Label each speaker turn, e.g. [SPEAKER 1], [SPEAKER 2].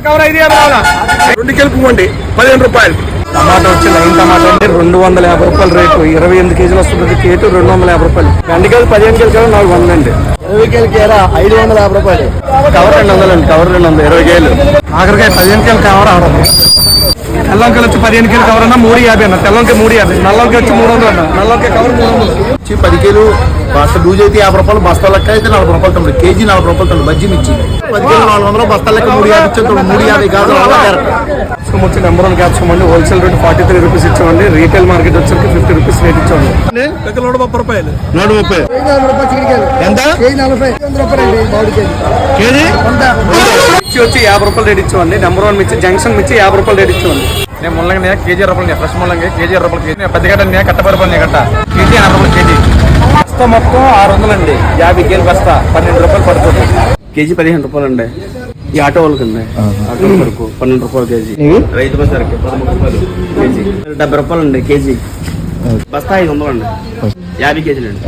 [SPEAKER 1] Cover 2 కిలోకి 15 రూపాయలు. టమాటా వచ్చి లైన్ టమాటా అంటే 250 రూపాయలు రేటు. 28 కేజీలు వస్తుంది కేటు 250 రూపాయలు. బెండకాయలు 15 కేజీలు 400 అండి.
[SPEAKER 2] 20 కేజీలకి 550 రూపాయలు.
[SPEAKER 1] కవర్ 200 అండి. కవర్ 200 20 కేజీలు. ఆఖరికాయ 15 కేజీలు కవర్ 600. తెల్లంకాయలు వచ్చి 15 కేజీలు కవర్ అన్న 350 అన్న. తెల్లంకాయ 350. నల్లంకాయ వచ్చి 300 అన్న. నల్లంకాయ కవర్ 300.
[SPEAKER 2] 10 కేజీలు బస్తా లూజ్ అయితే 50 రూపాయలు. బస్తా లెక్క అయితే 40 రూపాయలు తమ్ముడు. కేజీ 40 రూపాయలు తమ్ముడు. బజ్జీ మిర్చి 10 కేజీలు 400. బస్తా లెక్క 350 ఇచ్చాం. 350 కాదు.
[SPEAKER 1] వచ్చి నెంబర్ 1 క్యాప్సికమ్ అండి. హోల్సేల్ రేట్ 43 రూపీస్ ఇచ్చామండి. రీటైల్ మార్కెట్ వచ్చి 50 రూపీస్ రేట్ ఇచ్చామండి. 130 రూపాయలు.
[SPEAKER 2] 130 ఎంత కేజీ?
[SPEAKER 1] మిర్చి వచ్చి 50 రూపాయలు రేట్ ఇచ్చామండి. నెంబర్ 1 మిర్చి జంక్షన్ మిర్చి 50 రూపాయలు రేట్ ఇచ్చామండి.
[SPEAKER 3] నేను ముల్లంగా కేజీ రూపాయలు ఫ్రెష్ ముల్లంగా కేజీ రూపాయలు కేజీ. పెద్ద గడ్డ కట్టపరిపోయి కట్ట కేజీ 80 రూపాయలు కేజీ.
[SPEAKER 1] బస్తా మొత్తం 600 అండి. 50 కేజీలు బస్తా 12 రూపాయలు పడుతుంది. కేజీ 15 రూపాయలు అండి. ఈ ఆటో వాళ్ళకి అండి. ఆటో వరకు 12 రూపాయలు కేజీ. రైతు బజార్కి 13 రూపాయలు కేజీ. 70 రూపాయలు అండి కేజీ. బస్తా 500 అండి. 50 కేజీలు అండి.